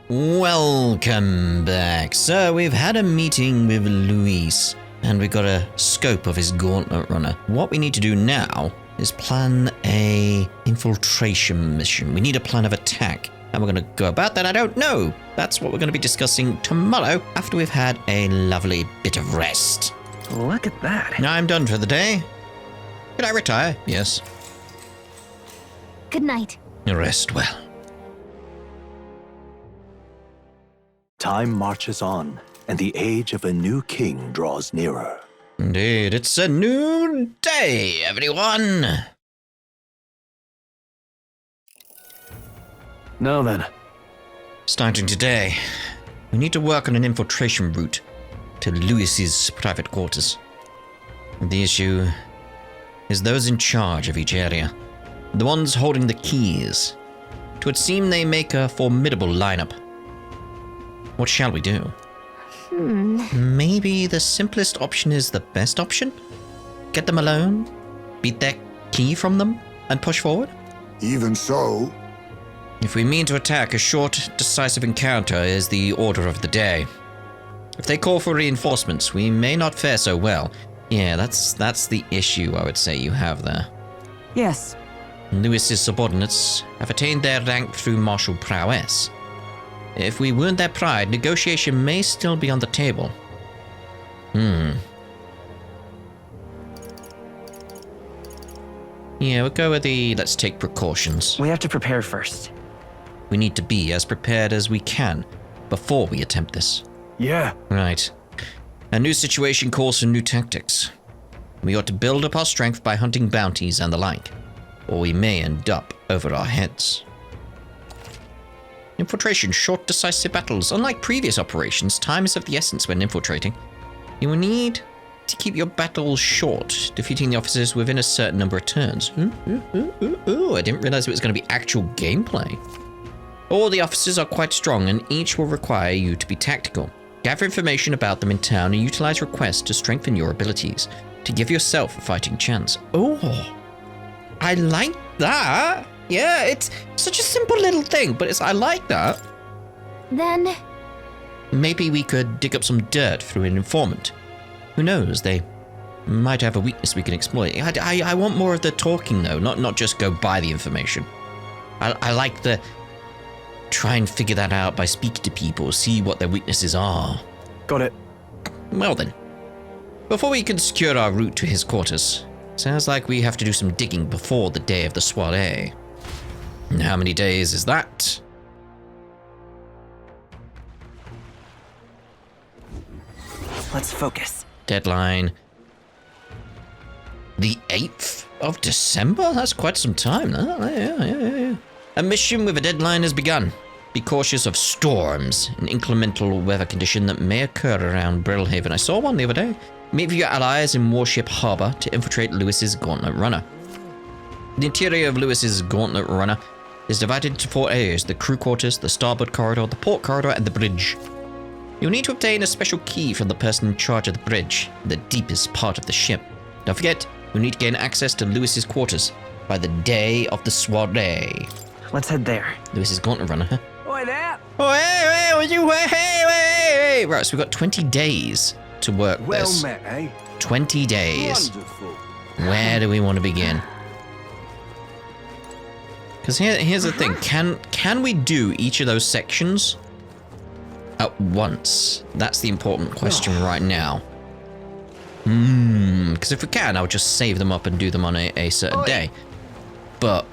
Welcome back. So we've had a meeting with Luis and we got a scope of his Gauntlet Runner. What we need to do now is plan a infiltration mission. We need a plan of attack. How we're going to go about that, I don't know. That's what we're going to be discussing tomorrow after we've had a lovely bit of rest. Look at that. Now I'm done for the day. Could I retire? Yes. Good night. Rest well. Time marches on, and the age of a new king draws nearer. Indeed, it's a new day, everyone. Now then. Starting today, we need to work on an infiltration route to Luis's private quarters. The issue is those in charge of each area, the ones holding the keys. It would seem they make a formidable lineup. What shall we do? Maybe the simplest option is the best option? Get them alone, beat their key from them, and push forward? Even so, If we mean to attack, a short, decisive encounter is the order of the day. If they call for reinforcements, we may not fare so well. Yeah, that's the issue I would say you have there. Yes. Luis's subordinates have attained their rank through martial prowess. If we wound their pride, negotiation may still be on the table. Yeah, we'll go with the let's take precautions. We have to prepare first. We need to be as prepared as we can before we attempt this. Yeah. Right. A new situation calls for new tactics. We ought to build up our strength by hunting bounties and the like, or we may end up over our heads. Infiltration, short, decisive battles. Unlike previous operations, time is of the essence when infiltrating. You will need to keep your battles short, defeating the officers within a certain number of turns. I didn't realize it was going to be actual gameplay. All the officers are quite strong, and each will require you to be tactical. Gather information about them in town and utilize requests to strengthen your abilities, to give yourself a fighting chance. Oh, I like that. Yeah, it's such a simple little thing, but I like that. Then, Maybe we could dig up some dirt through an informant. Who knows, they might have a weakness we can exploit. I want more of the talking, though, not just go by the information. I like the try and figure that out by speaking to people, see what their weaknesses are. Got it. Well then, before we can secure our route to his quarters, sounds like we have to do some digging before the day of the soiree. And how many days is that? Let's focus. Deadline. The 8th of December? That's quite some time. Yeah. A mission with a deadline has begun. Be cautious of storms, an inclemental weather condition that may occur around Brillhaven. I saw one the other day. Meet with your allies in Warship Harbor to infiltrate Lewis's Gauntlet Runner. The interior of Lewis's Gauntlet Runner is divided into 4 areas: the crew quarters, the starboard corridor, the port corridor, and the bridge. You'll need to obtain a special key from the person in charge of the bridge, the deepest part of the ship. Don't forget, you'll need to gain access to Lewis's quarters by the day of the soiree. Let's head there. Lewis's Gauntlet Runner, huh? Oi there! Oh, hey! Right, so we've got 20 days to work this. well met, eh? 20 days. Wonderful. Where do we want to begin? Because here's the thing. Can we do each of those sections at once? That's the important question right now. Because if we can, I'll just save them up and do them on a certain day. But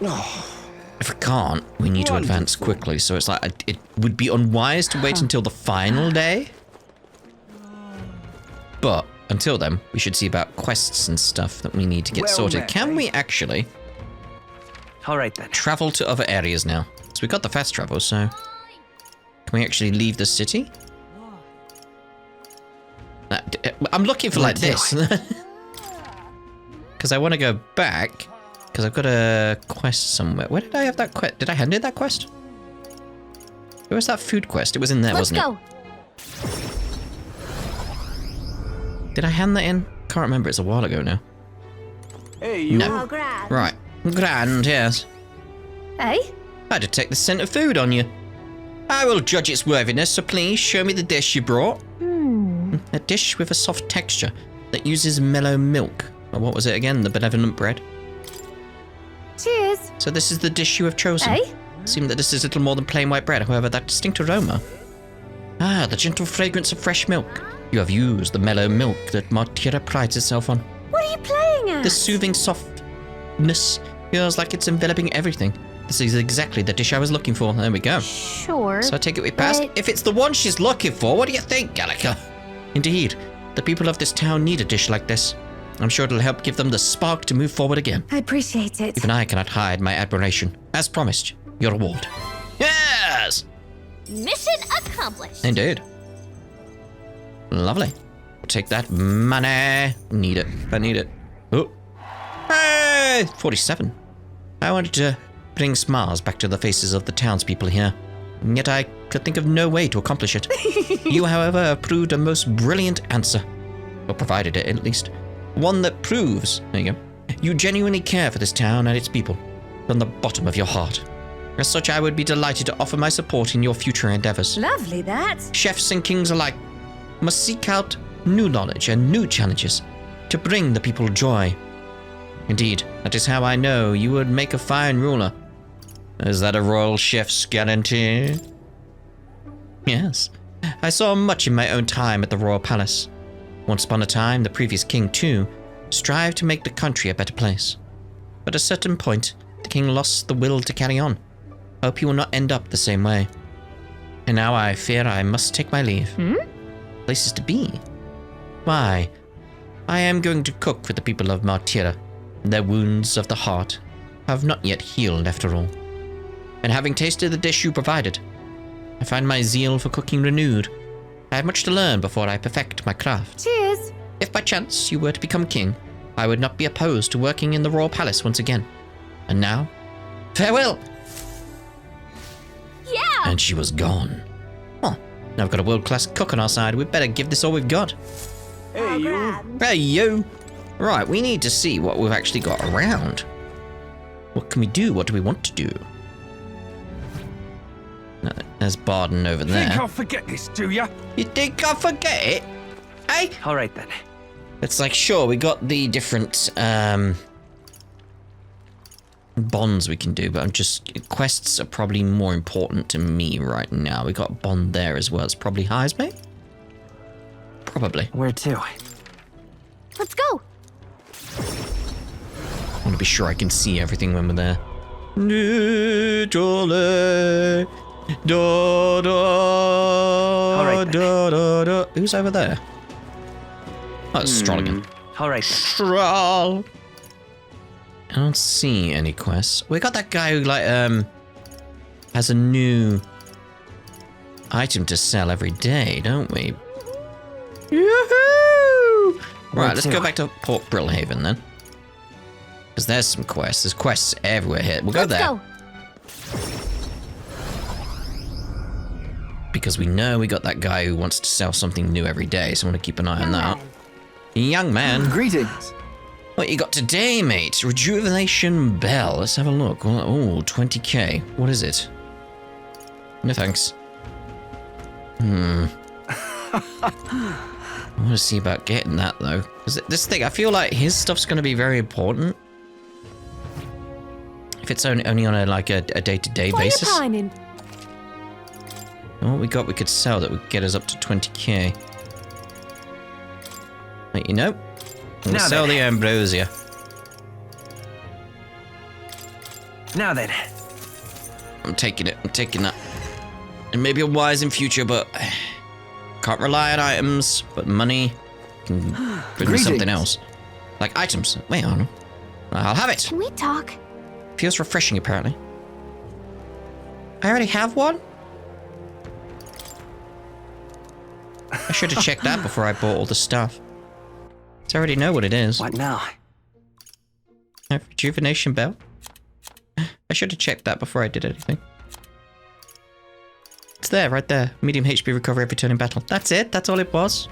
if we can't, we need to advance quickly. So it's like, it would be unwise to wait until the final day. But until then, we should see about quests and stuff that we need to get sorted. Can we actually All right then. travel to other areas now? So we got the fast travel, so can we actually leave the city? I'm looking for like this. Because I want to go back. Because I've got a quest somewhere. Where did I have that quest? Did I hand in that quest? Where was that food quest? It was in there, let's wasn't go. it? Did I hand that in? Can't remember. It's a while ago now. Hey, you. No. Oh, grand. Right. Grand, yes. Hey? I detect the scent of food on you. I will judge its worthiness, so please show me the dish you brought. A dish with a soft texture that uses mellow milk. Or what was it again? The benevolent bread? Cheers. So this is the dish you have chosen. Eh? Seems that this is little more than plain white bread, however, that distinct aroma. Ah, the gentle fragrance of fresh milk. You have used the mellow milk that Martira prides itself on. What are you playing at? The soothing softness feels like it's enveloping everything. This is exactly the dish I was looking for. There we go. Sure. So I take it we passed. but- If it's the one she's looking for, what do you think, Gallica? Indeed, the people of this town need a dish like this. I'm sure it'll help give them the spark to move forward again. I appreciate it. Even I cannot hide my admiration. As promised, your reward. Yes! Mission accomplished. Indeed. Lovely. Take that money. Need it. I need it. Oh. Hey! 47. I wanted to bring smiles back to the faces of the townspeople here. And yet I could think of no way to accomplish it. You, however, have proved a most brilliant answer. Or provided it, at least. One that proves, there you go, you genuinely care for this town and its people. From the bottom of your heart. As such, I would be delighted to offer my support in your future endeavors. Lovely that. Chefs and kings alike must seek out new knowledge and new challenges to bring the people joy. Indeed, that is how I know you would make a fine ruler. Is that a royal chef's guarantee? Yes. I saw much in my own time at the royal palace. Once upon a time, the previous king, too, strived to make the country a better place. But at a certain point, the king lost the will to carry on. I hope he will not end up the same way. And now I fear I must take my leave. Places to be? Why, I am going to cook for the people of Martira. Their wounds of the heart have not yet healed after all. And having tasted the dish you provided, I find my zeal for cooking renewed. I have much to learn before I perfect my craft. Cheers. If by chance you were to become king, I would not be opposed to working in the royal palace once again. And now, farewell! Yeah. And she was gone. Well, now we've got a world-class cook on our side. We'd better give this all we've got. Hey, you. Hey, you! Right, we need to see what we've actually got around. What can we do? What do we want to do? No, there's Barden over there. Think I'll forget this, do ya? You think I'll forget it? Hey? All right then. It's like, sure, we got the different bonds we can do, but quests are probably more important to me right now. We got bond there as well. It's probably Heismay? Probably. Where to? Let's go. I want to be sure I can see everything when we're there. All right, then. Who's over there? Oh, it's Stroll again. All right then. Stroll. I don't see any quests. We got that guy who has a new item to sell every day, don't we? Yoo-hoo! Right, let's go back to Port Brillhaven then. Because there's some quests. There's quests everywhere here. We'll go Let's there. go. Because we know we got that guy who wants to sell something new every day, so I want to keep an eye on that. Young man. Greetings. What you got today, mate? Rejuvenation Bell. Let's have a look. Oh, 20k. What is it? No thanks. I want to see about getting that, though. Because this thing, I feel like his stuff's going to be very important. If it's only on a day-to-day basis. And what we got we could sell that would get us up to 20k. Wait, you know? We'll Now sell then. the Ambrosia. Now then. I'm taking it. I'm taking that. And maybe a wise in future, but can't rely on items. But money can bring me something else. Like items. Wait on. I'll have it. Can we talk? Feels refreshing, apparently. I already have one? I should have checked that before I bought all the stuff. So I already know what it is. What now? A rejuvenation bell? I should have checked that before I did anything. It's there, right there. Medium HP recovery every turn in battle. That's it. That's all it was.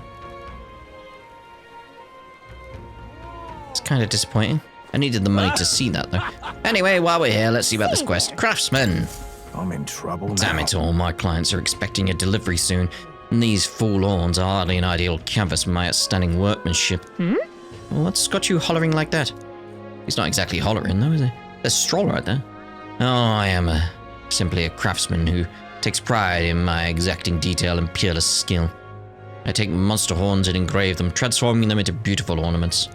It's kind of disappointing. I needed the money to see that, though. Anyway, while we're here, let's see about this quest. Craftsman. I'm in trouble now. Damn it all, my clients are expecting a delivery soon, and these fool horns are hardly an ideal canvas for my outstanding workmanship. Well, what's got you hollering like that? He's not exactly hollering, though, is he? There's a stroll right there. Oh, I am simply a craftsman who takes pride in my exacting detail and peerless skill. I take monster horns and engrave them, transforming them into beautiful ornaments.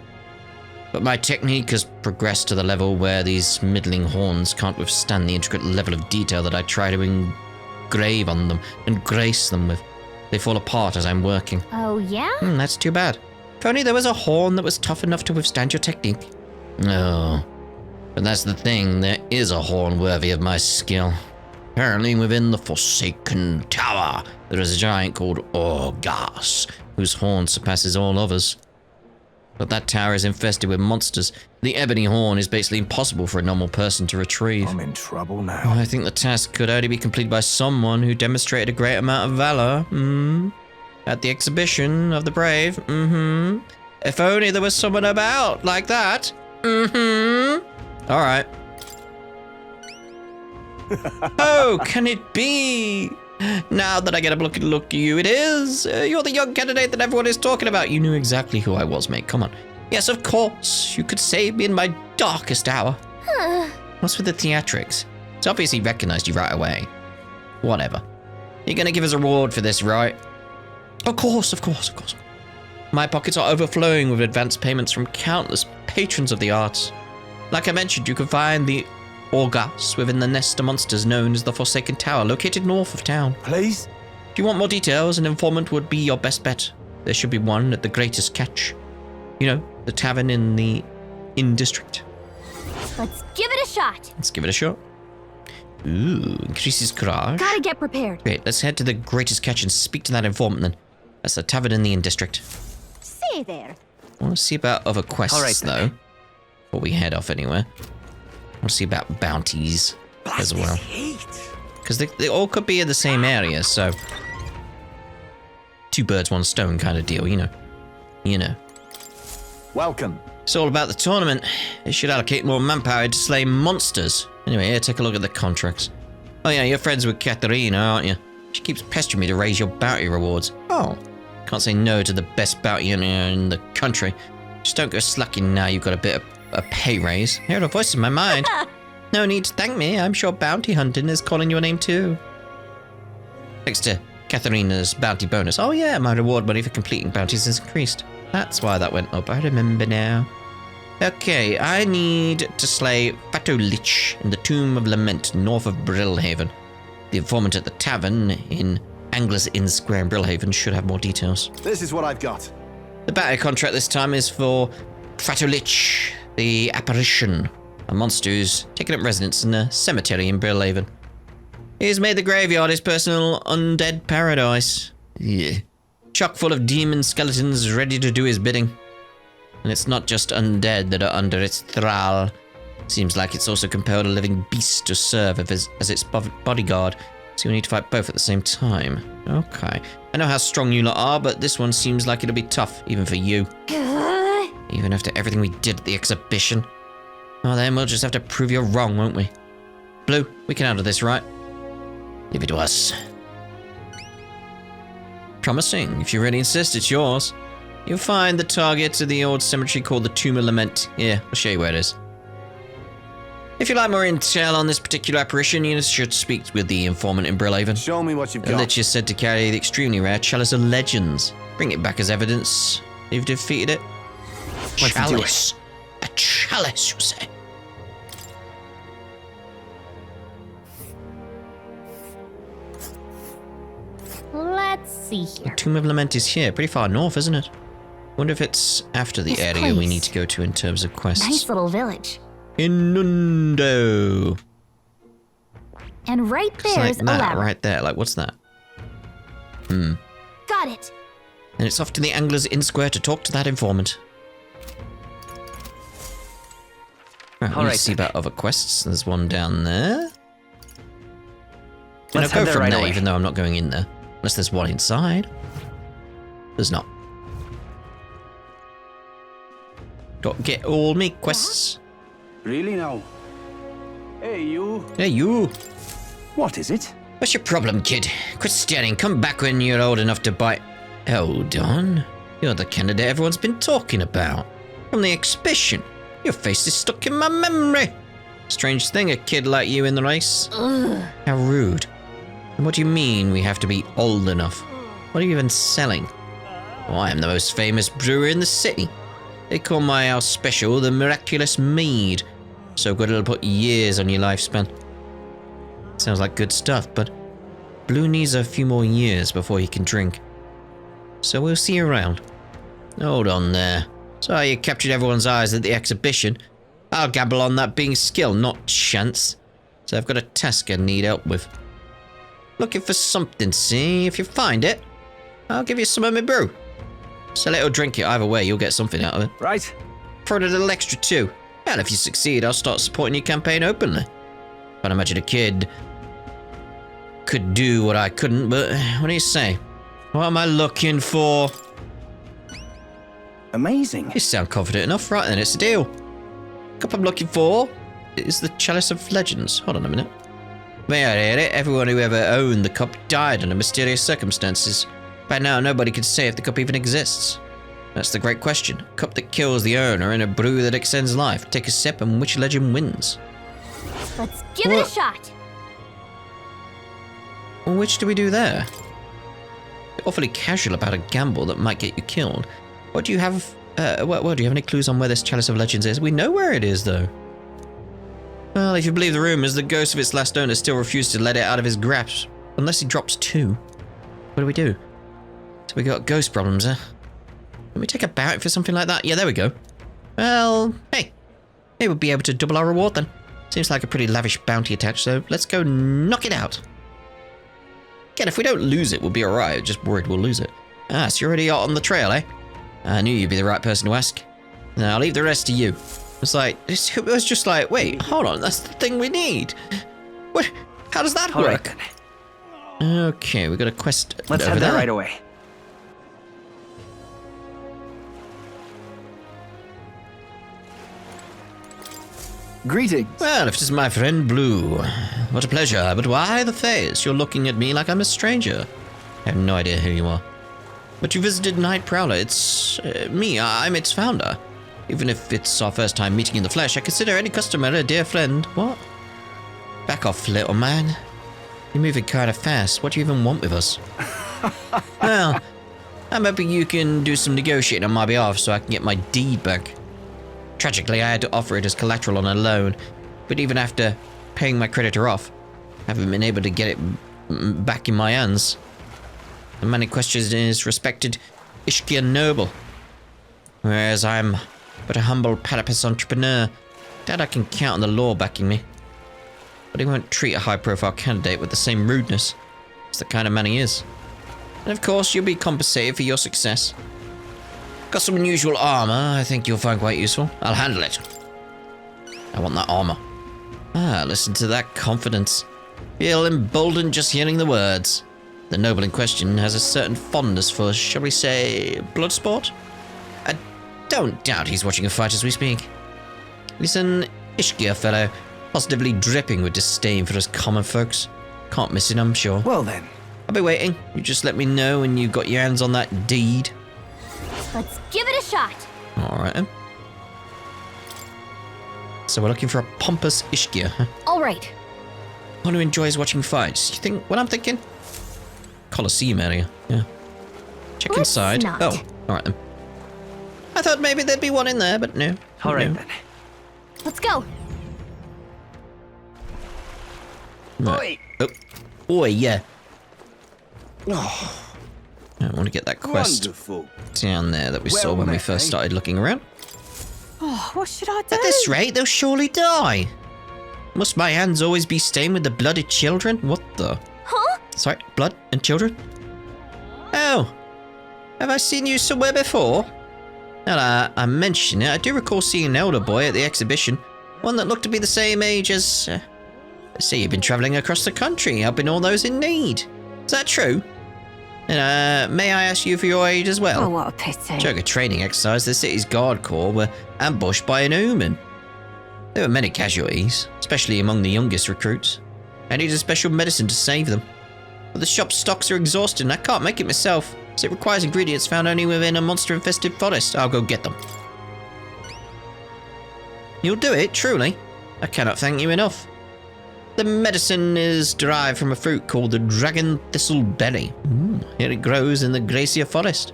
But my technique has progressed to the level where these middling horns can't withstand the intricate level of detail that I try to engrave on them and grace them with. They fall apart as I'm working. Oh, yeah? That's too bad. If only there was a horn that was tough enough to withstand your technique. Oh, but that's the thing, there is a horn worthy of my skill. Apparently within the Forsaken Tower, there is a giant called Orgas, whose horn surpasses all others. But that tower is infested with monsters. The ebony horn is basically impossible for a normal person to retrieve. I'm in trouble now. I think the task could only be completed by someone who demonstrated a great amount of valor. At the exhibition of the brave. If only there was someone about like that. All right. Oh, can it be? Now that I get a look at you, it is. You're the young candidate that everyone is talking about. You knew exactly who I was, mate. Come on. Yes, of course. You could save me in my darkest hour. What's with the theatrics? It's obviously recognized you right away. Whatever. You're gonna give us a reward for this, right? Of course. My pockets are overflowing with advance payments from countless patrons of the arts. Like I mentioned, you can find the Orgas within the nest of monsters known as the Forsaken Tower, located north of town. Please? If you want more details, an informant would be your best bet. There should be one at the Greatest Catch. You know, the tavern in the Inn District. Let's give it a shot. Let's give it a shot. Ooh, increases courage. Gotta get prepared. Great, let's head to the Greatest Catch and speak to that informant then. That's the tavern in the Inn District. Say there. I want to see about other quests, All right, though, before we head off anywhere. I want to see about bounties as well. Because they all could be in the same area, so... two birds, one stone kind of deal, you know. Welcome. It's all about the tournament. It should allocate more manpower to slay monsters. Anyway, here, take a look at the contracts. Oh yeah, you're friends with Katharina, aren't you? She keeps pestering me to raise your bounty rewards. Oh. Can't say no to the best bounty in the country. Just don't go slacking now you've got a bit of a pay raise. Hear a voice in my mind. No need to thank me. I'm sure bounty hunting is calling your name too. Thanks to Katharina's bounty bonus. Oh yeah, my reward money for completing bounties has increased. That's why that went up. I remember now. Okay, I need to slay Fatolich in the Tomb of Lament north of Brillhaven. The informant at the tavern in Angler's Inn Square in Brillhaven should have more details. This is what I've got. The bounty contract this time is for Fatolich, the apparition, a monster who's taken up residence in a cemetery in Brillhaven. He's made the graveyard his personal undead paradise. Yeah. Chock full of demon skeletons ready to do his bidding. And it's not just undead that are under its thrall. Seems like it's also compelled a living beast to serve as its bodyguard. So you need to fight both at the same time. Okay. I know how strong you lot are, but this one seems like it'll be tough, even for you. Even after everything we did at the exhibition. Oh, then we'll just have to prove you're wrong, won't we? Blue, we can handle this, right? Leave it to us. Promising. If you really insist, it's yours. You'll find the target of the old cemetery called the Tomb of Lament. Here, I'll show you where it is. If you'd like more intel on this particular apparition, you should speak with the informant in Brillhaven. Show me what you've got. Lich is said to carry the extremely rare Chalice of Legends. Bring it back as evidence you've defeated it. Let's do it. Chalice. A chalice, you say? Let's see The here. Tomb of Lament is here, pretty far north, isn't it? Wonder if it's after the This area we place. need to go to in terms of quests. Nice little village. Inundo. And right It's there's like a that, labyrinth. right there. Like, what's that? Got it. And it's off to the Angler's Inn Square to talk to that informant. Right, All let's right, see then. about other quests. There's one down there. And I'll Let's go head there from right there, away. even though I'm not going in there. Unless there's one inside. There's not. Got get all me quests. Really now? Hey, you. Hey, you. What is it? What's your problem, kid? Quit staring. Come back when you're old enough to buy... Hold on. You're the candidate everyone's been talking about. From the exhibition. Your face is stuck in my memory. Strange thing, a kid like you in the race. Ugh. How rude. And what do you mean we have to be old enough? What are you even selling? Oh, I am the most famous brewer in the city. They call my house special the Miraculous Mead. So good it'll put years on your lifespan. Sounds like good stuff, but Blue needs a few more years before he can drink. So we'll see you around. Hold on there. So you captured everyone's eyes at the exhibition. I'll gamble on that being skill, not chance. So I've got a task I need help with. Looking for something, see? If you find it, I'll give you some of my brew. Sell it or drink it, either way, you'll get something out of it. Right. Throw it a little extra too. Well, if you succeed, I'll start supporting your campaign openly. Can't imagine a kid could do what I couldn't, but what do you say? What am I looking for? Amazing. You sound confident enough, right then, it's a deal. Cup I'm looking for is the Chalice of Legends. Hold on a minute. May I hear it? Everyone who ever owned the cup died under mysterious circumstances. By now, nobody can say if the cup even exists. That's the great question. A cup that kills the owner and a brew that extends life. Take a sip and which legend wins? Let's give it a shot. Well, which do we do there? You're awfully casual about a gamble that might get you killed. What do you have? Well, do you have any clues on where this Chalice of Legends is? We know where it is, though. Well, if you believe the rumors, the ghost of its last owner still refused to let it out of his grasp. Unless he drops 2. What do we do? So we got ghost problems, huh? Can we take a bounty for something like that? Yeah, there we go. Well, hey. Maybe we'll be able to double our reward then. Seems like a pretty lavish bounty attached, so let's go knock it out. Again, if we don't lose it, we'll be alright. Just worried we'll lose it. Ah, so you're already out on the trail, eh? I knew you'd be the right person to ask. Now, I'll leave the rest to you. It's like, it was just like, wait, hold on, that's the thing we need. What? How does that All right, work? then. Okay, we got a quest Let's over head there. there right away. Greetings. Well, if it is my friend Blue, what a pleasure, but why the face? You're looking at me like I'm a stranger. I have no idea who you are. But you visited Night Prowler, it's me, I'm its founder. Even if it's our first time meeting in the flesh, I consider any customer a dear friend. What? Back off, little man. You're moving kind of fast. What do you even want with us? Well, I'm hoping you can do some negotiating on my behalf so I can get my deed back. Tragically, I had to offer it as collateral on a loan, but even after paying my creditor off, I haven't been able to get it back in my hands. The man in question is respected Ishkia noble, whereas I'm but a humble platypus entrepreneur. Doubt I can count on the law backing me. But he won't treat a high-profile candidate with the same rudeness. It's the kind of man he is. And of course, you'll be compensated for your success. Got some unusual armor I think you'll find quite useful. I'll handle it. I want that armor. Ah, listen to that confidence. Feel emboldened just hearing the words. The noble in question has a certain fondness for, shall we say, blood sport? I don't doubt he's watching a fight as we speak. He's an Ishkia fellow, positively dripping with disdain for us common folks. Can't miss it, I'm sure. Well then. I'll be waiting. You just let me know when you've got your hands on that deed. Let's give it a shot. Alright then. So we're looking for a pompous Ishkia, huh? All right. One who enjoys watching fights. You think what I'm thinking? Colosseum area, yeah. Check Let's inside. not. Oh, alright then. I thought maybe there'd be one in there, but no. All right no. then. Let's go. Right. Oh, boy, yeah. I want to get that quest Wonderful. down there that we saw Well when we met, first eh? started looking around. Oh, what should I do? At this rate, they'll surely die. Must my hands always be stained with the blood of children? What the? Huh? Sorry, blood and children? Oh, have I seen you somewhere before? Now I mention it, I do recall seeing an elder boy at the exhibition. One that looked to be the same age as... I see you've been travelling across the country, helping all those in need. Is that true? And may I ask you for your age as well? Oh, what a pity. During a training exercise, the city's guard corps were ambushed by an Omen. There were many casualties, especially among the youngest recruits. I need a special medicine to save them. But the shop's stocks are exhausted and I can't make it myself, so it requires ingredients found only within a monster-infested forest. I'll go get them. You'll do it, truly? I cannot thank you enough. The medicine is derived from a fruit called the dragon thistle berry. Here it grows in the glacier forest.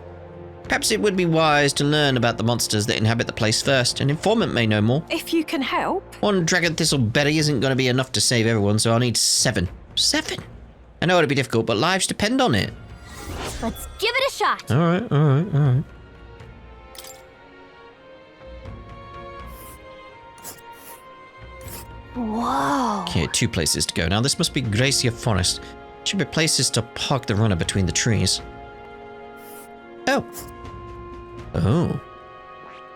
Perhaps it would be wise to learn about the monsters that inhabit the place first. An informant may know more. If you can help. One dragon thistle berry isn't going to be enough to save everyone, so I'll need 7. 7? I know it'll be difficult, but lives depend on it. Let's give it a shot. Alright. Whoa. Okay, 2 places to go. Now this must be Glacier Forest. Should be places to park the runner between the trees. Oh.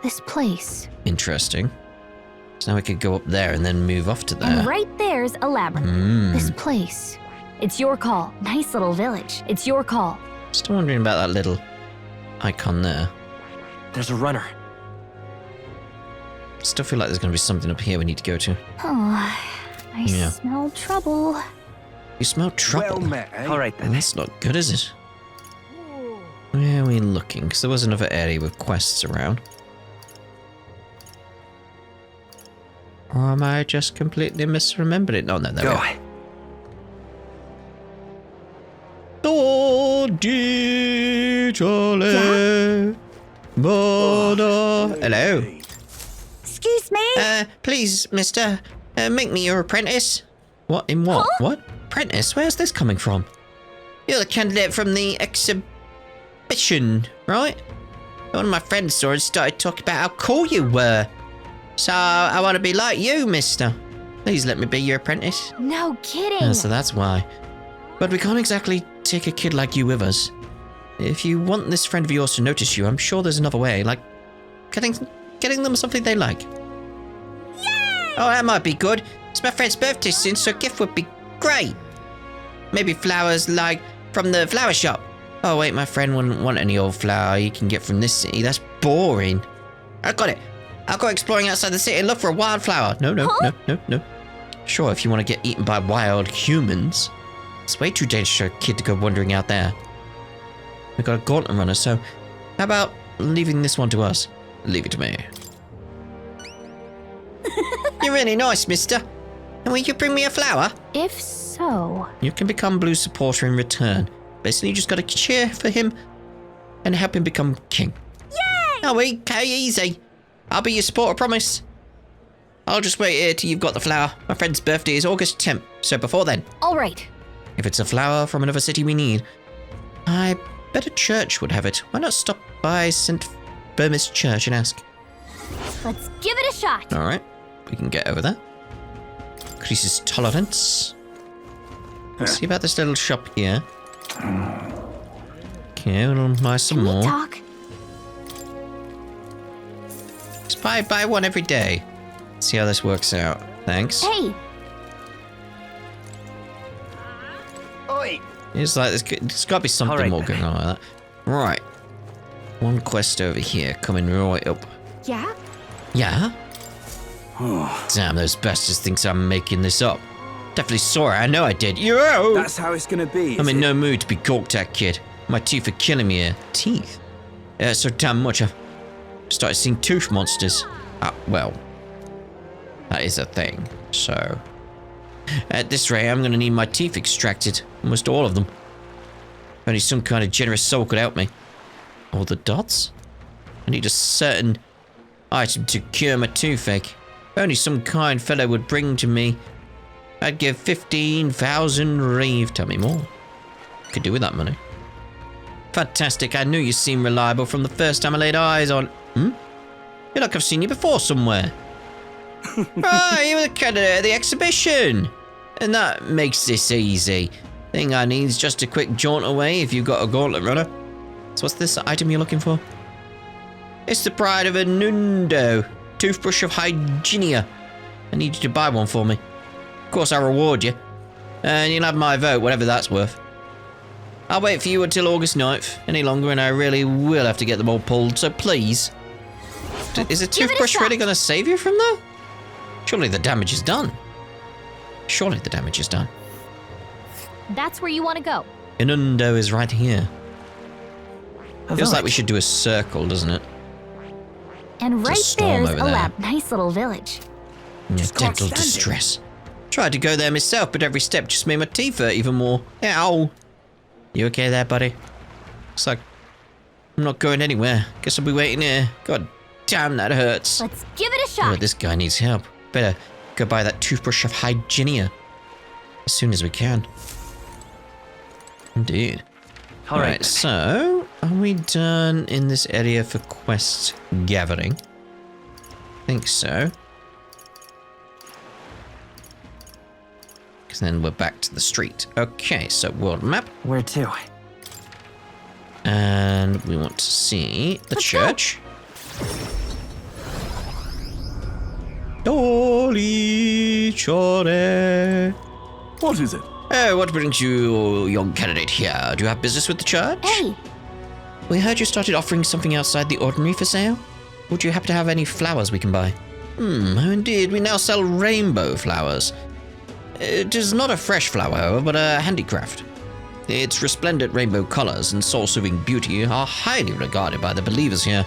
This place. Interesting. So now we could go up there and then move off to there. And right there's a labyrinth. This place. It's your call. Nice little village. It's your call. Still wondering about that little icon there. There's a runner. Still feel like there's going to be something up here we need to go to. Oh, I Yeah. smell trouble. You smell trouble. Well met, eh? All right Well, then. that's not good, is it? Where are we looking? Because there was another area with quests around. Or am I just completely misremembered it? No, there we Go. are. Hello. Excuse me? Please, mister, make me your apprentice. What? In what? Huh? What? Apprentice? Where's this coming from? You're the candidate from the exhibition, right? One of my friends saw and started talking about how cool you were. So I want to be like you, mister. Please let me be your apprentice. No kidding. Yeah, so that's why. But we can't exactly take a kid like you with us. If you want this friend of yours to notice you, I'm sure there's another way, like getting them something they like. Yay! Oh, that might be good. It's my friend's birthday soon, so a gift would be great. Maybe flowers like from the flower shop. Oh wait, my friend wouldn't want any old flower you can get from this city. That's boring. I got it. I'll go exploring outside the city and look for a wildflower. No. Sure, if you want to get eaten by wild humans. It's way too dangerous for a kid to go wandering out there. We got a Gauntlet Runner, so how about leaving this one to us? Leave it to me. You're really nice, mister. And will you bring me a flower? If so. You can become Blue's supporter in return. Basically, you just gotta cheer for him and help him become king. Yay! Oh, okay, easy. I'll be your supporter, promise. I'll just wait here till you've got the flower. My friend's birthday is August 10th, so before then. All right. If it's a flower from another city we need, I bet a church would have it. Why not stop by St. Burmis Church and ask? Let's give it a shot. Alright, we can get over there. Increases tolerance. Let's see about this little shop here. Okay, we'll buy some Can we more. talk? Just buy one every day. See how this works out. Thanks. Hey, Oi! It's like there's got to be something Alright more then. going on like that. Right. One quest over here coming right up. Yeah? Yeah? Damn, those bastards thinks I'm making this up. Definitely saw it. I know I did. Yo! That's how it's gonna be. I'm in no mood to be gawked at, kid. My teeth are killing me here. Teeth? Yeah, so damn much I've started seeing tooth monsters. Well, that is a thing, so... At this rate, I'm gonna need my teeth extracted. Almost all of them. Only some kind of generous soul could help me. All the dots? I need a certain item to cure my toothache. If only some kind fellow would bring to me. I'd give 15,000 reeve. Tell me more. Could do with that money. Fantastic. I knew you seemed reliable from the first time I laid eyes on... You're like I've seen you before somewhere. Ah, you were the candidate at the exhibition. And that makes this easy. Thing I need is just a quick jaunt away if you've got a Gauntlet Runner. So what's this item you're looking for? It's the pride of a Nundo. Toothbrush of Hygienia. I need you to buy one for me. Of course, I'll reward you. And you'll have my vote, whatever that's worth. I'll wait for you until August 9th. Any longer and I really will have to get them all pulled, so please. Is a Give it a toothbrush shot. really going to save you from that? Surely the damage is done. Surely the damage is done. That's where you want to go. Inundo is right here. A Feels like we village. should do a circle, doesn't it? And There's a right storm there's over a there. lab. Nice little village. Just can't Dental stand it. distress. Tried to go there myself, but every step just made my teeth hurt even more. Ow! You okay there, buddy? Looks like I'm not going anywhere. Guess I'll be waiting here. God damn, that hurts. Let's give it a Oh, shot. this guy needs help. Better go buy that toothbrush of hygienia as soon as we can. Indeed. All right. Right, so are we done in this area for quest gathering? I think so. Because then we're back to the street. Okay, so world map. Where to? And we want to see the Let's go. church. Dolly Chore. What is it? Oh, what brings you, young candidate, here? Do you have business with the church? Hey, We heard you started offering something outside the ordinary for sale. Would you happen to have any flowers we can buy? Oh, indeed, we now sell rainbow flowers. It is not a fresh flower, however, but a handicraft. Its resplendent rainbow colors and soul-soothing beauty are highly regarded by the believers here.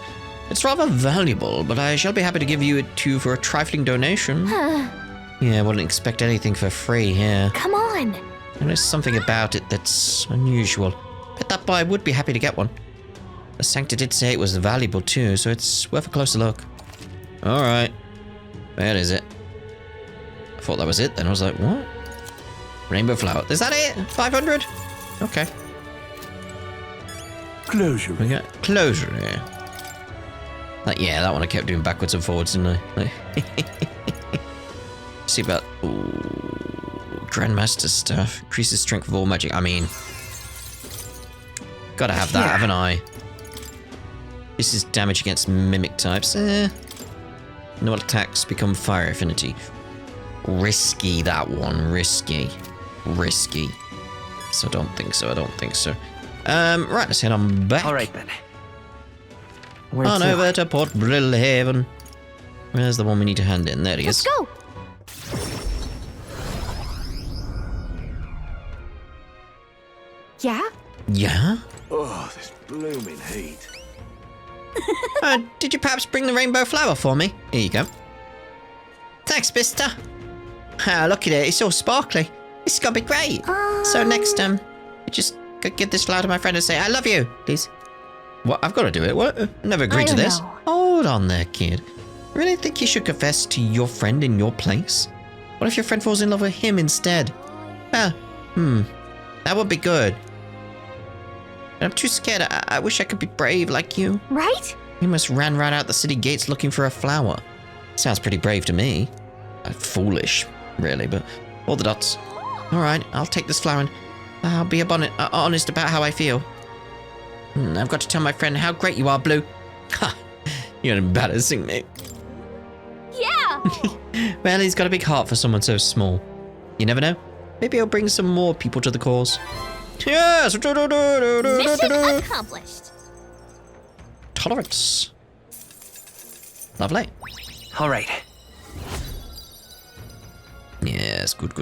It's rather valuable, but I shall be happy to give you it to you for a trifling donation. Yeah, I wouldn't expect anything for free here. come on. There is something about it that's unusual. Bet that boy would be happy to get one. The Sancta did say it was valuable too, so it's worth a closer look. Alright. Where is it? I thought that was it then. I was like, what? Rainbow flower. Is that it? 500? Okay. Closure. We got closure here. Like, yeah, that one I kept doing backwards and forwards, didn't I? See about... Ooh, Grandmaster stuff. Increases strength of all magic. I mean... Gotta have that, Yeah. haven't I? This is damage against mimic types. No attacks become fire affinity. Risky, that one. Risky. Risky. So I don't think so, I don't think so. Right, let's head on back. All right then. Where On to? over to Port Brillhaven. Where's the one we need to hand in? There he Let's is. go. Yeah? Yeah? Oh, this blooming heat. Did you perhaps bring the rainbow flower for me? Here you go. Thanks, mister. Ah, look at it. It's all sparkly. This is gonna be great. So next time, you just give this flower to my friend and say, I love you, please. What? I've got to do it? What? Never agreed to don't this. know. Hold on there, kid. Really think you should confess to your friend in your place? What if your friend falls in love with him instead? Well, that would be good. But I'm too scared. I wish I could be brave like you. Right? You must ran right out the city gates looking for a flower. Sounds pretty brave to me. Foolish, really, but all the dots. All right, I'll take this flower and I'll be honest about how I feel. I've got to tell my friend how great you are, Blue. Ha! You're embarrassing me. Yeah. Well, he's got a big heart for someone so small. You never know. Maybe he'll bring some more people to the cause. Yes! Mission accomplished. Tolerance. Lovely. All right. Yes, good.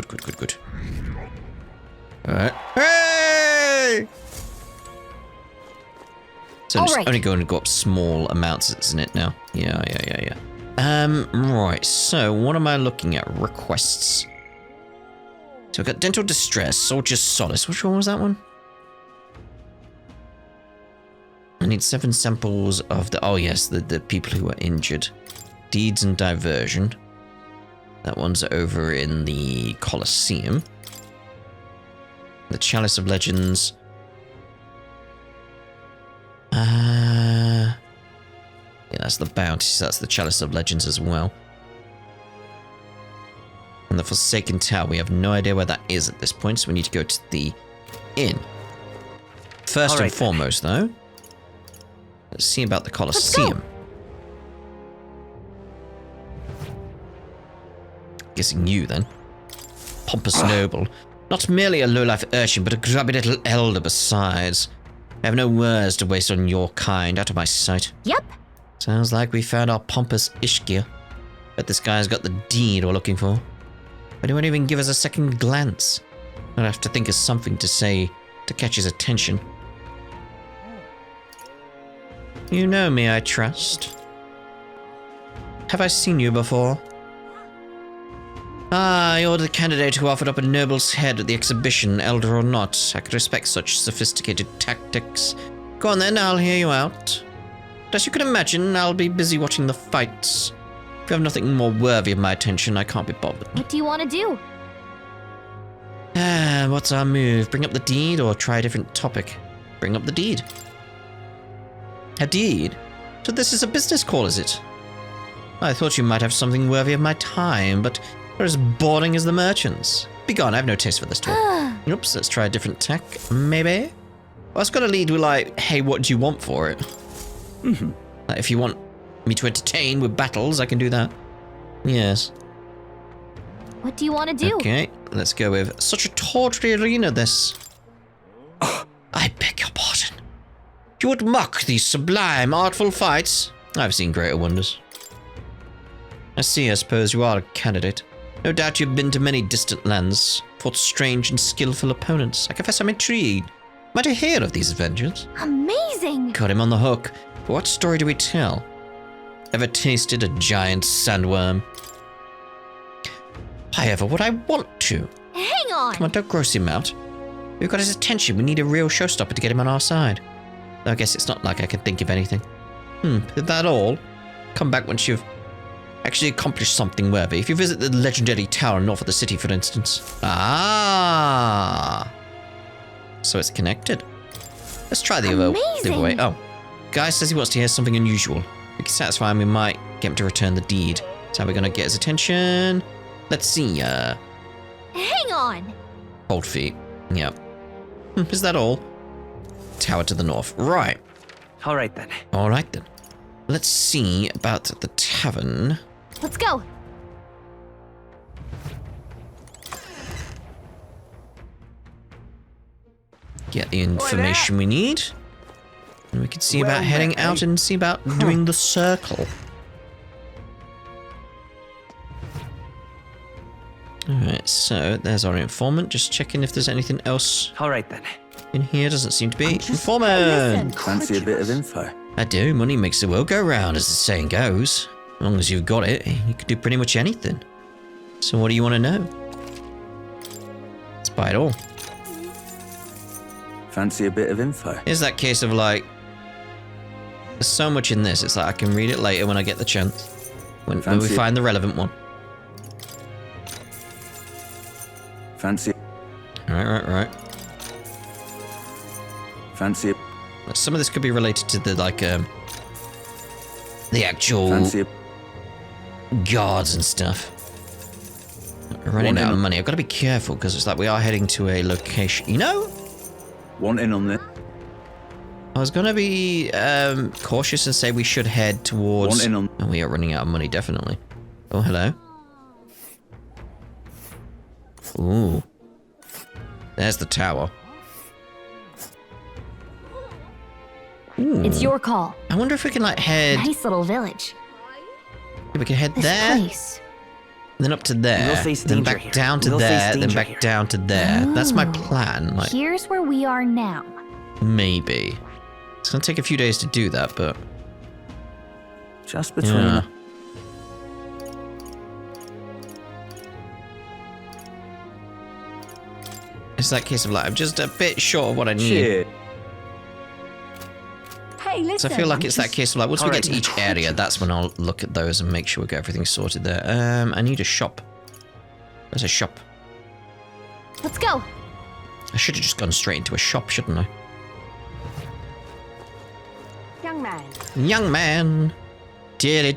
Alright. Hey! So it's Alright. only going to go up small amounts, isn't it now? Yeah. Right, so what am I looking at? Requests. So I've got Dental Distress, Soldier's Solace. Which one was that one? I need 7 samples of the... Oh, yes, the people who are injured. Deeds and Diversion. That one's over in the Colosseum. The Chalice of Legends. Yeah, that's the bounty, so that's the Chalice of Legends as well. And the Forsaken Tower, we have no idea where that is at this point, so we need to go to the inn. First All right, and foremost, though, let's see about the go. Colosseum. Guessing you, then. Pompous noble. Not merely a low-life urchin, but a grubby little elder besides. I have no words to waste on your kind, out of my sight. Yep. Sounds like we found our pompous Ishkia. Bet this guy's got the deed we're looking for. But he won't even give us a second glance. I'd have to think of something to say to catch his attention. You know me, I trust. Have I seen you before? Ah, you're the candidate who offered up a noble's head at the exhibition, elder or not. I could respect such sophisticated tactics. Go on then, I'll hear you out. But as you can imagine, I'll be busy watching the fights. If you have nothing more worthy of my attention, I can't be bothered. What do you want to do? What's our move? Bring up the deed or try a different topic? Bring up the deed. A deed? So this is a business call, is it? I thought you might have something worthy of my time, but you're as boring as the merchants. Begone, I have no taste for this talk. Oops, let's try a different tack, maybe? Well, it's got to lead with like, hey, what do you want for it? Like, if you want me to entertain with battles, I can do that. Yes. What do you want to do? Okay, let's go with such a tawdry arena, this. I beg your pardon. You would mock these sublime, artful fights? I've seen greater wonders. I see, I suppose you are a candidate. No doubt you've been to many distant lands, fought strange and skillful opponents. I confess I'm intrigued. Might I hear of these adventures? Amazing! Got him on the hook. But what story do we tell? Ever tasted a giant sandworm? However, would I want to? Hang on! Come on, don't gross him out. We've got his attention. We need a real showstopper to get him on our side. Though I guess it's not like I can think of anything. Is that all? Come back once you've actually accomplished something worthy. If you visit the legendary tower north of the city, for instance. Ah! So it's connected. Let's try the other way. Oh. Guy says he wants to hear something unusual. If we can satisfy him, we might get him to return the deed. So how are we going to get his attention? Let's see. Hang on! Hold feet. Yep. Is that all? Tower to the north. Right. All right then. All right then. Let's see about the tavern. Let's go! Get the information we need. And we can see about heading out and see about doing the circle. Alright, so there's our informant. Just checking if there's anything else All right then. in here. Doesn't seem to be. Informant! Fancy a bit of info? I do. Money makes the world go round, as the saying goes. As long as you've got it, you can do pretty much anything. So what do you want to know? Let's buy it all. Fancy a bit of info? Here's that case of like, there's so much in this, it's like I can read it later when I get the chance. When we find the relevant one. Fancy. Right. Fancy. Some of this could be related to the like, the actual Fancy. guards and stuff. Running out of money. I've got to be careful because it's like we are heading to a location. You know? Want in on this? I was gonna be cautious and say we should head towards. Oh, we are running out of money, definitely. Oh, hello. Ooh. There's the tower. Ooh. It's your call. I wonder if we can like head. Nice little village. We can head This there, place. then up to there, We'll face then danger back here. down to We'll there, face then danger back here. down to there. That's my Oh. plan. Like Here's where we are now. maybe. It's gonna take a few days to do that, but Just between. yeah. It's that case of like I'm just a bit short of what I need. Shit. Hey, listen. So I feel like it's that case of like once we get to each area, that's when I'll look at those and make sure we get everything sorted there. I need a shop. There's a shop. Let's go. I should have just gone straight into a shop, shouldn't I? Young man. Young man. Did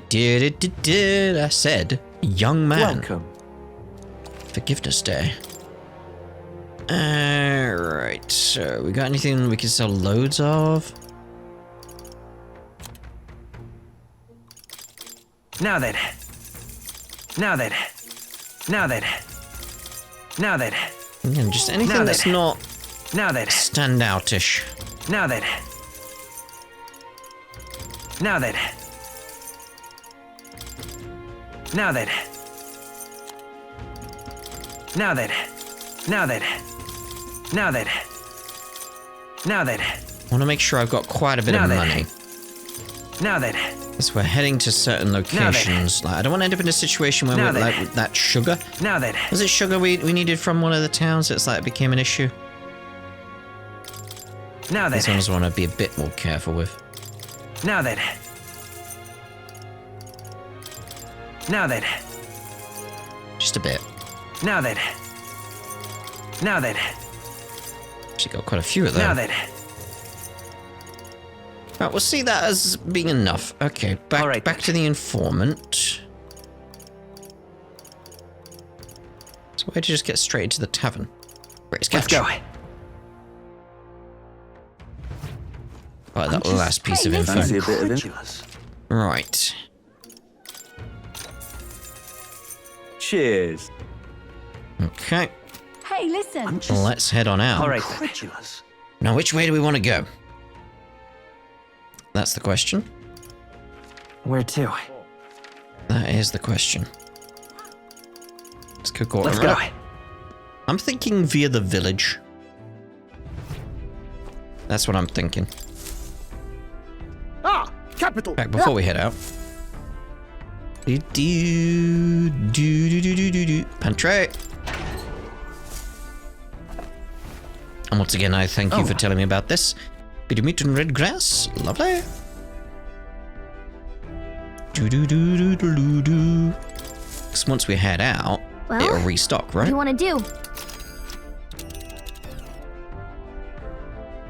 I said young man. Welcome. Forgiveness Day. Alright, so we got anything we can sell loads of? Now then. Again, just anything that's not standoutish. Now then. Now then. Now then. I want to make sure I've got quite a bit of money. Now then. Because we're heading to certain locations. Like, I don't want to end up in a situation where we're like with that sugar. Now then. Was it sugar we needed from one of the towns? It's like it became an issue. Now then. These ones I want to be a bit more careful with. Now then. Now then. Just a bit. Now then. Now then. Actually got quite a few of them. Now then. Right, we'll see that as being enough. Okay, back to the informant. So where'd you just get straight into the tavern? Great Let's sketch. go. Right, that last piece of info. Fancy a bit of info? Right. Cheers. Okay, Hey, listen. let's head on out. All right. Incredulous. Now, which way do we want to go? That's the question. Where to? That is the question. Let's go. Let's go. I'm thinking via the village. That's what I'm thinking. Ah, capital. Back before we head out. Pantry. And once again, I thank you for telling me about this. Bit of meat and red grass. Lovely. Because once we head out, Well, it'll restock, What do right? you want to do?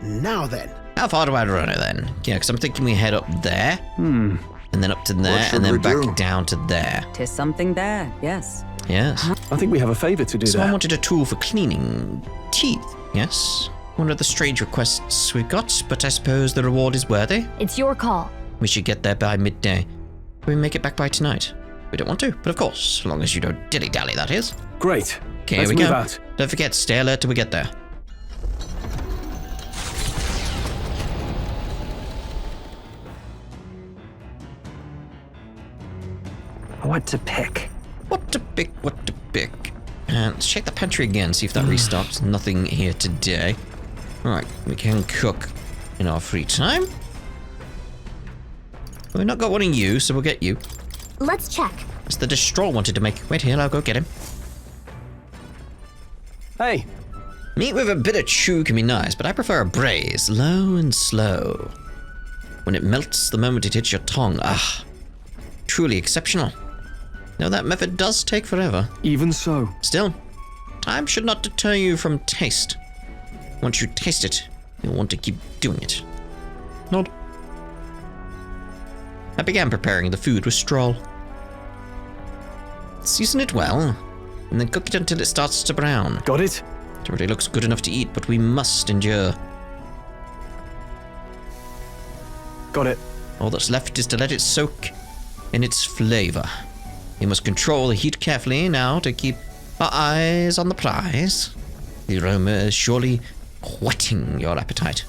Now then. How far do I run it then? Yeah, because I'm thinking we head up there. And then up to there, should and then we back do? down to there. Tis something there, yes. Yes. I think we have a favor to do So I there. wanted a tool for cleaning teeth. Yes. One of the strange requests we've got, but I suppose the reward is worthy. It's your call. We should get there by midday. Can we make it back by tonight? We don't want to, but of course, as long as you don't dilly-dally, that is. Great. Okay, Let's here we move go. out. Don't forget, stay alert till we get there. What to pick? What to pick, what to pick. And let's check the pantry again, see if that restocks. Nothing here today. Alright, we can cook in our free time. We've not got one of you, so we'll get you. Let's check. It's the Destroll wanted to make. Wait here, I'll go get him. Hey, Meat with a bit of chew can be nice, but I prefer a braise, low and slow. When it melts the moment it hits your tongue, truly exceptional. Now that method does take forever. even so. Still, time should not deter you from taste. Once you taste it, you'll want to keep doing it. Nod. I began preparing the food with Stroll. Season it well, and then cook it until it starts to brown. Got it? It already looks good enough to eat, but we must endure. Got it. All that's left is to let it soak in its flavor. You must control the heat carefully now to keep our eyes on the prize. The aroma is surely whetting your appetite.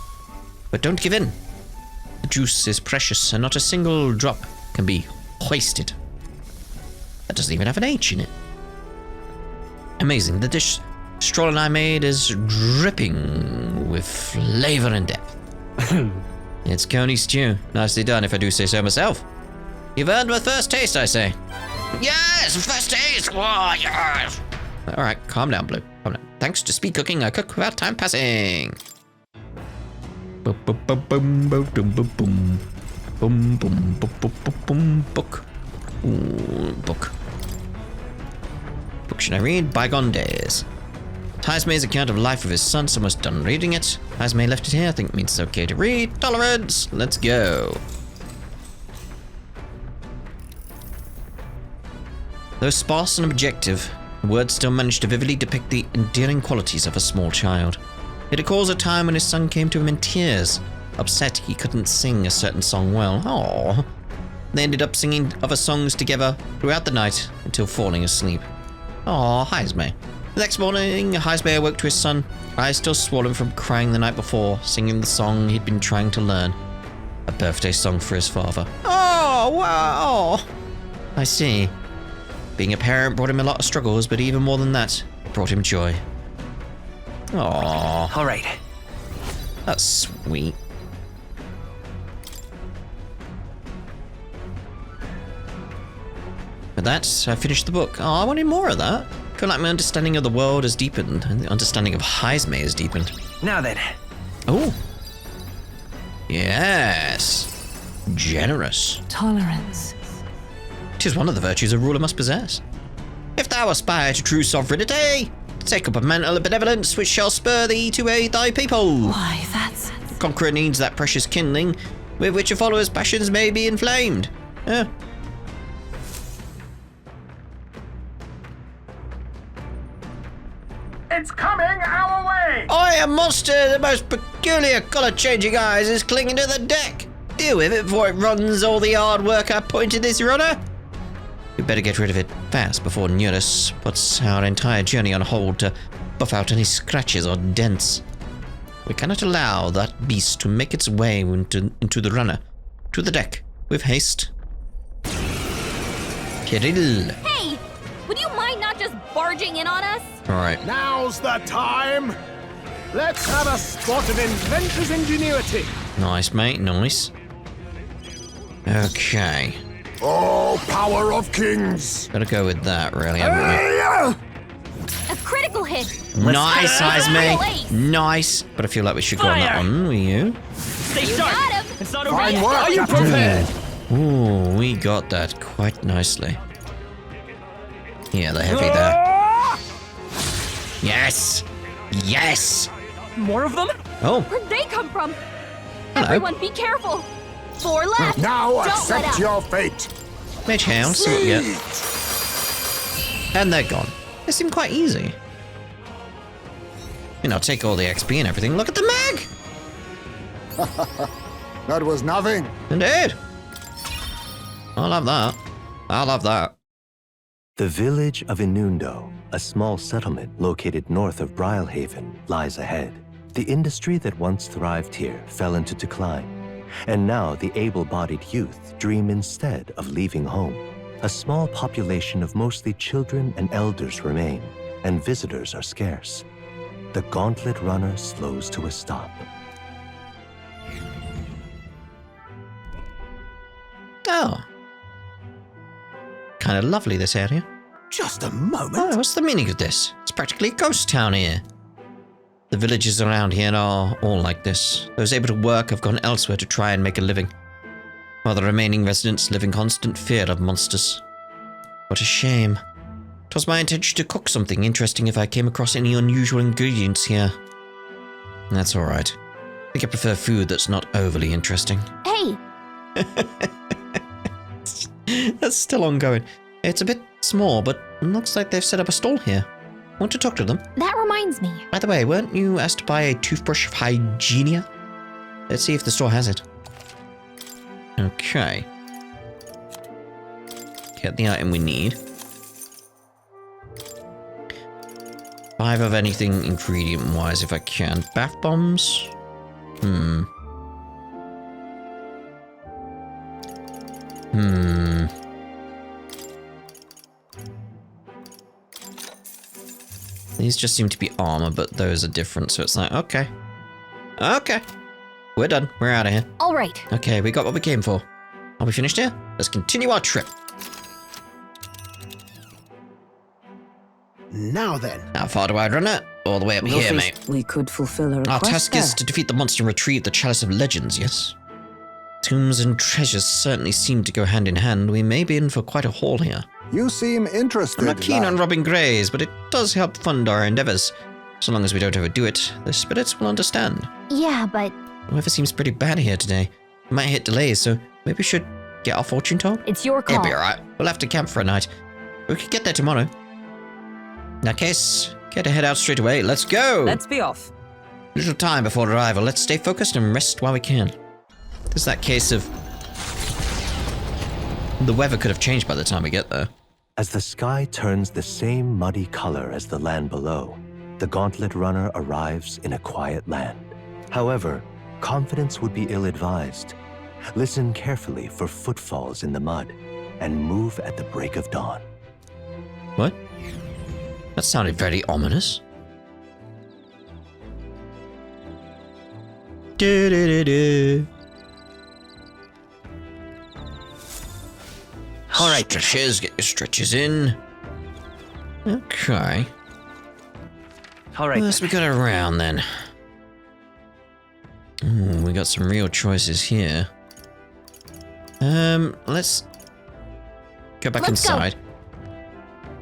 But don't give in. The juice is precious, and not a single drop can be wasted. That doesn't even have an H in it. Amazing. The dish Stroll and I made is dripping with flavor and depth. It's coney stew. Nicely done, if I do say so myself. You've earned the first taste, I say. Yes, first taste. Oh, yes. All right, calm down, Blue. Calm down. Thanks to speed cooking, I cook without time passing. Boom, boom, boom, boom, boom, boom, boom, boom, boom, boom, boom, boom, boom, book. Ooh, book. Book should I read? Bygone Days. Heismay's account of life of his son's almost done reading it. Heismay left it here. I think it means it's okay to read. Tolerance. Let's go. Though sparse and objective, the words still manage to vividly depict the endearing qualities of a small child. It recalls a time when his son came to him in tears, upset he couldn't sing a certain song well. Aww. They ended up singing other songs together throughout the night until falling asleep. Aww, Heismay. The next morning, Heismay awoke to his son, eyes still swollen from crying the night before, singing the song he'd been trying to learn. A birthday song for his father. Oh, wow! I see. Being a parent brought him a lot of struggles, but even more than that, it brought him joy. Aww, All right. that's sweet. With that, I finished the book. Oh, I wanted more of that. I feel like my understanding of the world has deepened, and the understanding of Heisme has deepened. Now then. Oh. Yes. Generous. Tolerance. 'Tis one of the virtues a ruler must possess. If thou aspire to true sovereignty, take up a mantle of benevolence which shall spur thee to aid thy people. Why, that's... The conqueror needs that precious kindling with which a follower's passions may be inflamed. Yeah. It's coming our way! I, a monster, the most peculiar colour-changing eyes, is clinging to the deck. Deal with it before it runs all the hard work I put into this runner. We better get rid of it fast before Neurus puts our entire journey on hold to buff out any scratches or dents. We cannot allow that beast to make its way into the runner. To the deck, with haste. Kirill. Hey! Would you mind not just barging in on us? Alright. Now's the time! Let's have a spot of inventor's ingenuity! Nice, mate, nice. Okay. Oh, power of kings! Gotta go with that, really, haven't A critical hit! we? Nice, Critical Heisme. ace. Nice. But I feel like we should go on that one, will you? Stay You sharp! got him! It's not over Fine yet. work, Are you Captain. prepared? Ooh, we got that quite nicely. Yeah, the heavy there. Yes! Yes! More of them? Oh, Where'd they come from? hello. Everyone be careful! 4 left! Now Don't let accept up. your fate! Mage Hound, see what we get. And they're gone. They seem quite easy. You know, take all the XP and everything. Look at the mag! That was nothing. Indeed. I love that. I love that. The village of Inundo, a small settlement located north of Brylehaven, lies ahead. The industry that once thrived here fell into decline, and now the able-bodied youth dream instead of leaving home. A small population of mostly children and elders remain, and visitors are scarce. The Gauntlet Runner slows to a stop. Oh. Kind of lovely, this area. Just a moment. Oh, what's the meaning of this? It's practically a ghost town here. The villages around here are all like this. Those able to work have gone elsewhere to try and make a living, while the remaining residents live in constant fear of monsters. What a shame. 'Twas my intention to cook something interesting if I came across any unusual ingredients here. That's alright. I think I prefer food that's not overly interesting. Hey! That's still ongoing. It's a bit small, but it looks like they've set up a stall here. Want to talk to them? That reminds me. By the way, weren't you asked to buy a toothbrush of Hygienia? Let's see if the store has it. Okay. Get the item we need. 5 of anything ingredient-wise if I can. Bath bombs? These just seem to be armor, but those are different, so it's like, okay. Okay. We're done. We're out of here. All right. Okay, we got what we came for. Are we finished here? Let's continue our trip. Now then. How far do I run it? All the way up We'll here, face- mate. We could fulfill a Our request task there. is to defeat the monster and retrieve the Chalice of Legends, yes? Tombs and treasures certainly seem to go hand in hand. We may be in for quite a haul here. You seem interested. I'm not keen on robbing greys, but it does help fund our endeavors. So long as we don't overdo it, the spirits will understand. Yeah, but The weather seems pretty bad here today. We might hit delays, so maybe we should get our fortune told? it's your call. It'll be alright. We'll have to camp for a night. We could get there tomorrow. In that case, get to head out straight away. Let's go! Let's be off. Little time before arrival. Let's stay focused and rest while we can. There's that case of... the weather could have changed by the time we get there. As the sky turns the same muddy color as the land below, the Gauntlet Runner arrives in a quiet land. However, confidence would be ill-advised. Listen carefully for footfalls in the mud, and move at the break of dawn. What? That sounded very ominous. Do-do-do-do. All right. Stretches, get your stretches in. Okay. All right. What else we got around then? Ooh, we got some real choices here. Let's go back Let's go. inside.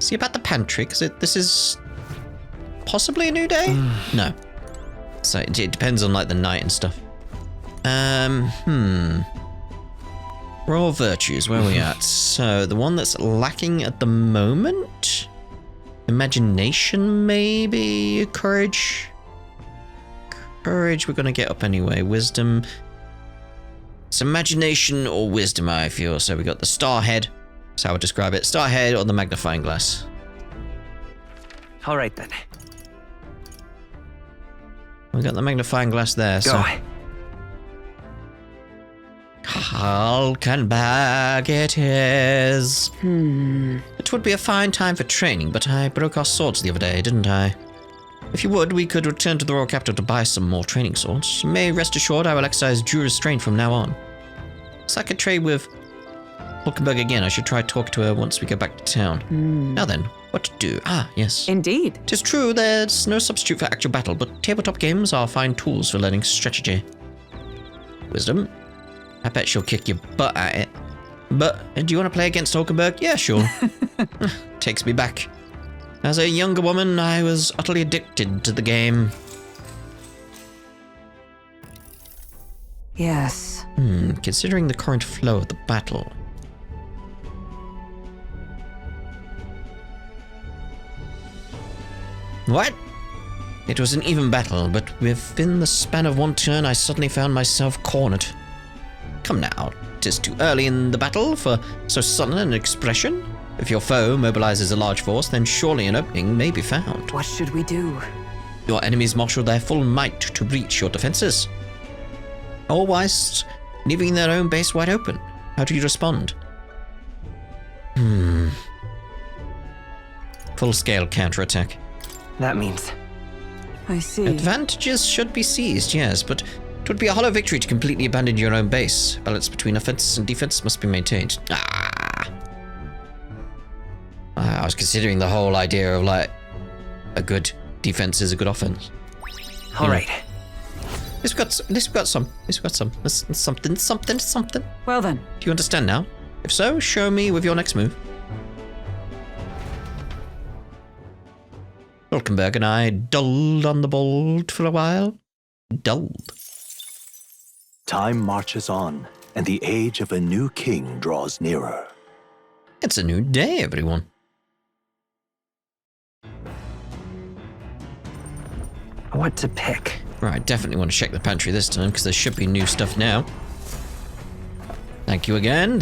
See about the pantry, because this is possibly a new day? No. So it depends on like the night and stuff. Royal virtues, where are we at? So the one that's lacking at the moment? Imagination, maybe? Courage? Courage we're gonna get up anyway. Wisdom. It's imagination or wisdom, I feel. So we got the star head. That's how I would describe it. Star head or the magnifying glass. All right then. We got the magnifying glass there. Go. So Hulkenberg it is. It would be a fine time for training, but I broke our swords the other day, didn't I? If you would, we could return to the royal capital to buy some more training swords. You may rest assured I will exercise due restraint from now on. So I could trade with Hulkenberg again. I should try talk to her once we go back to town. Now then, what to do? Ah, yes. Indeed. Tis true, there's no substitute for actual battle, but tabletop games are fine tools for learning strategy. Wisdom. I bet she'll kick your butt at it. But, do you want to play against Hulkenberg? Yeah, sure. Takes me back. As a younger woman, I was utterly addicted to the game. Yes. Considering the current flow of the battle. What? It was an even battle, but within the span of one turn, I suddenly found myself cornered. Come now, 'tis too early in the battle for so sudden an expression. If your foe mobilizes a large force, then surely an opening may be found. What should we do? Your enemies marshal their full might to breach your defenses, all whilst leaving their own base wide open. How do you respond? Full-scale counterattack. That means. I see. Advantages should be seized, yes, but it would be a hollow victory to completely abandon your own base. Balance between offense and defense must be maintained. I was considering the whole idea of like a good defense is a good offense. All right. At least we've got some. That's something. Well then. Do you understand now? If so, show me with your next move. Hulkenberg and I dulled on the bold for a while. Dulled. Time marches on, and the age of a new king draws nearer. It's a new day, everyone. What to pick? Right, definitely want to check the pantry this time, because there should be new stuff now. Thank you again.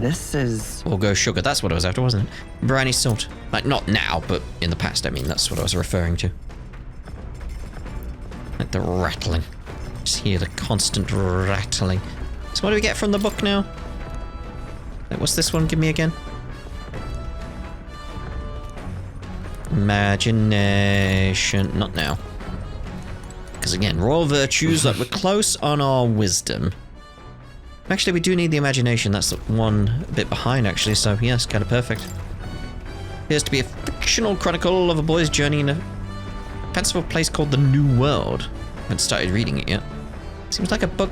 This is. Or go sugar, that's what I was after, wasn't it? Briny salt. Like, not now, but in the past, I mean, that's what I was referring to. Like the rattling. Just hear the constant rattling. So what do we get from the book now? Like, what's this one give me again? Imagination. Not now. Because again, royal virtues, like we're close on our wisdom. Actually, we do need the imagination. That's the one a bit behind, actually, so yes, kind of perfect. Appears to be a fictional chronicle of a boy's journey in a fanciful place called the New World. I haven't started reading it yet. Seems like a book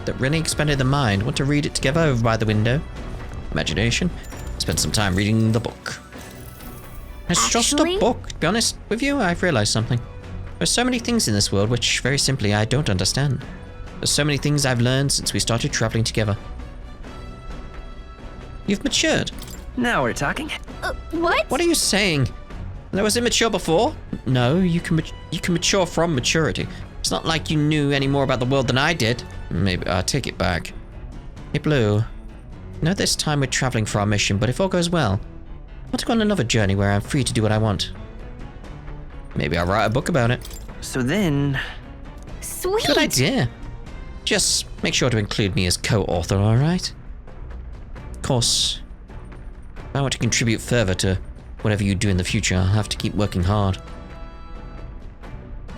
that really expanded the mind. Want to read it together over by the window? Imagination. Spend some time reading the book. It's just a book. To be honest with you, I've realized something. There's so many things in this world which, very simply, I don't understand. There's so many things I've learned since we started traveling together. You've matured. Now we're talking. What? What are you saying? I was immature before? No, you can mature from maturity. It's not like you knew any more about the world than I did. Maybe I'll take it back. Hey, Blue. I know this time we're traveling for our mission, but if all goes well, I want to go on another journey where I'm free to do what I want. Maybe I'll write a book about it. So then. Sweet. Good idea. Just make sure to include me as co-author, alright? Of course, if I want to contribute further to whatever you do in the future, I'll have to keep working hard.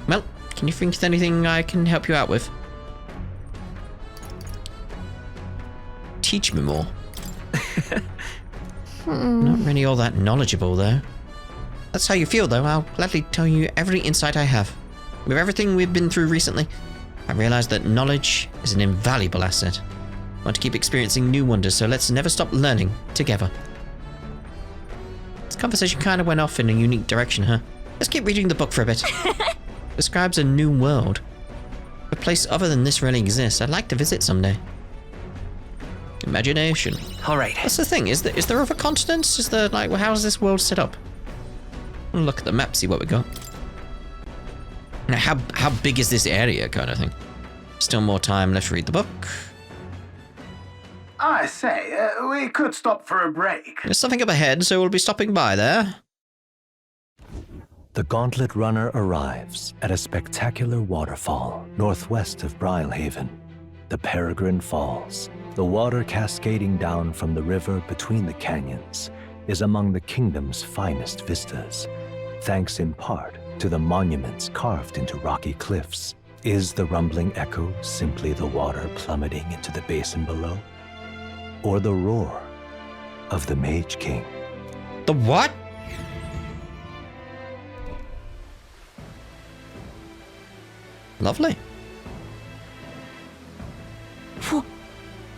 Well, can you think of anything I can help you out with? teach me more. Not really all that knowledgeable, though. That's how you feel, though. I'll gladly tell you every insight I have. With everything we've been through recently, I realize that knowledge is an invaluable asset. I want to keep experiencing new wonders, so let's never stop learning together. This conversation kind of went off in a unique direction, huh? Let's keep reading the book for a bit. Describes a new world. A place other than this really exists. I'd like to visit someday. Imagination. All right. That's the thing. Is there other continents? Is there, like, how is this world set up? I'll look at the map, see what we got. Now, how big is this area, kind of thing? Still more time left to read the book. I say, we could stop for a break. There's something up ahead, so we'll be stopping by there. The Gauntlet Runner arrives at a spectacular waterfall northwest of Brylehaven, the Peregrine Falls. The water cascading down from the river between the canyons is among the kingdom's finest vistas, thanks in part to the monuments carved into rocky cliffs. Is the rumbling echo simply the water plummeting into the basin below? Or the roar of the Mage King? The what? Lovely.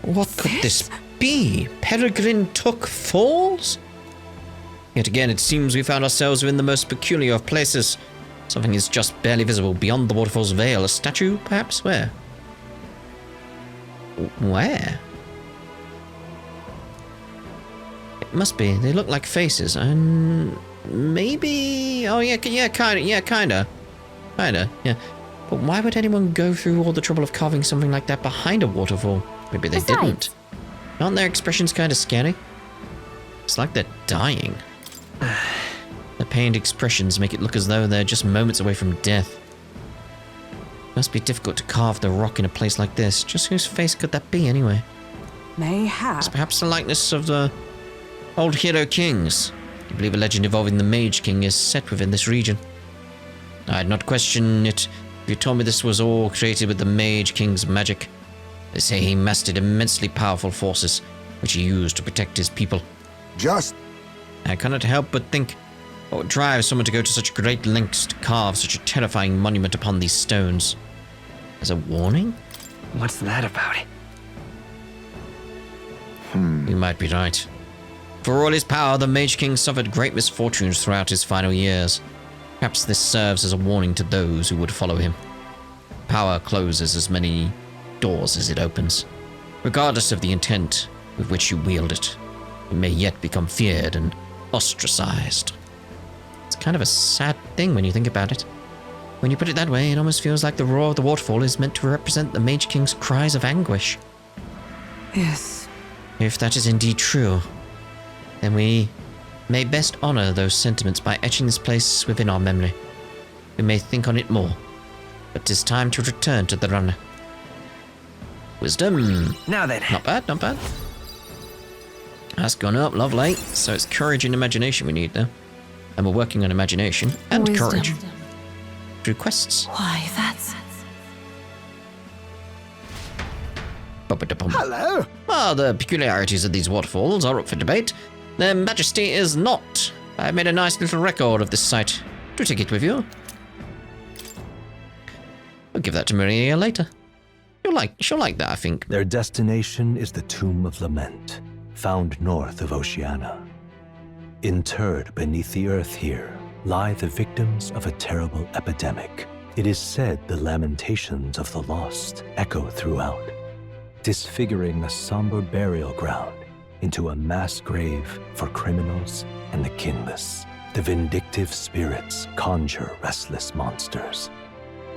What could this be? Peregrine Took Falls? Yet again, it seems we found ourselves within the most peculiar of places. Something is just barely visible beyond the waterfall's veil. A statue, perhaps? Where? Where? It must be. They look like faces. And maybe... Oh, yeah, kinda. Yeah. But why would anyone go through all the trouble of carving something like that behind a waterfall? Maybe they didn't. Aren't their expressions kind of scary? It's like they're dying. The pained expressions make it look as though they're just moments away from death. Must be difficult to carve the rock in a place like this. Just whose face could that be, anyway? Mayhap. It's perhaps the likeness of the old hero kings. I believe a legend involving the Mage King is set within this region. I'd not question it if you told me this was all created with the Mage King's magic. They say he mastered immensely powerful forces, which he used to protect his people. I cannot help but think what would drive someone to go to such great lengths to carve such a terrifying monument upon these stones. As a warning? What's that about? You might be right. For all his power, the Mage King suffered great misfortunes throughout his final years. Perhaps this serves as a warning to those who would follow him. Power closes as many doors as it opens. Regardless of the intent with which you wield it, it may yet become feared and ostracized. It's kind of a sad thing when you think about it. When you put it that way, it almost feels like the roar of the waterfall is meant to represent the Mage King's cries of anguish. Yes. If that is indeed true, then we may best honor those sentiments by etching this place within our memory. We may think on it more, but 'tis time to return to the runner. Wisdom. Now then. Not bad, not bad. That's gone up, lovely. So it's courage and imagination we need now. And we're working on imagination and Wisdom. courage. Through quests. Why, that's... Hello. Well, the peculiarities of these waterfalls are up for debate. Their majesty is not. I've made a nice little record of this site. Do take it with you. I'll give that to Maria later. She'll like that, I think. Their destination is the Tomb of Lament, found north of Oceania. Interred beneath the earth here lie the victims of a terrible epidemic. It is said the lamentations of the lost echo throughout, disfiguring a somber burial ground into a mass grave for criminals and the kinless. The vindictive spirits conjure restless monsters.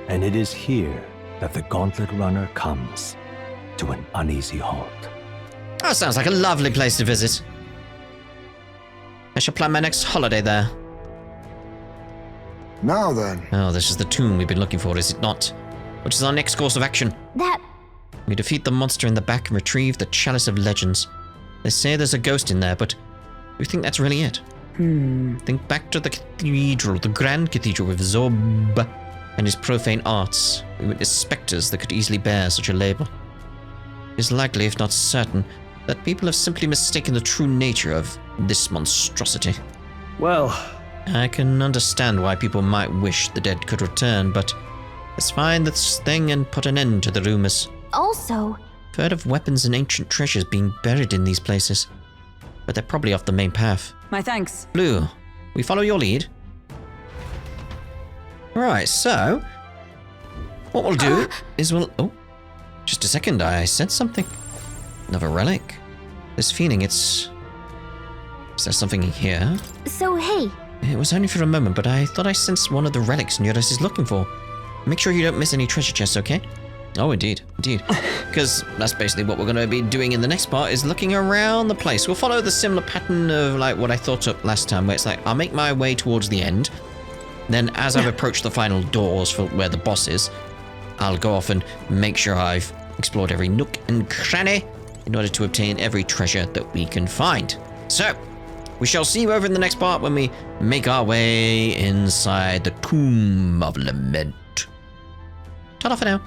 And it is here that the Gauntlet Runner comes to an uneasy halt. That sounds like a lovely place to visit. I shall plan my next holiday there. Now then. Oh, this is the tomb we've been looking for, is it not? Which is our next course of action? That... We defeat the monster in the back and retrieve the Chalice of Legends. They say there's a ghost in there, but we think that's really it. Think back to the cathedral, the Grand Cathedral with Zob and his profane arts. We witnessed spectres that could easily bear such a label. It is likely, if not certain, that people have simply mistaken the true nature of this monstrosity. Well, I can understand why people might wish the dead could return, but let's find this thing and put an end to the rumors. Also, I've heard of weapons and ancient treasures being buried in these places, but they're probably off the main path. My thanks. Blue, we follow your lead. Right, so what we'll do is we'll... Oh, just a second, I said something. Another relic. This feeling, it's... Is there something here? so hey, It was only for a moment, but I thought I sensed one of the relics Neuros is looking for. Make sure you don't miss any treasure chests, okay? Oh, indeed, indeed. Because that's basically what we're going to be doing in the next part, is looking around the place. We'll follow the similar pattern of like what I thought up last time, where it's like, I'll make my way towards the end. Then as I've approached the final doors for where the boss is, I'll go off and make sure I've explored every nook and cranny in order to obtain every treasure that we can find. So, we shall see you over in the next part when we make our way inside the Tomb of Lament. Ta-da for now.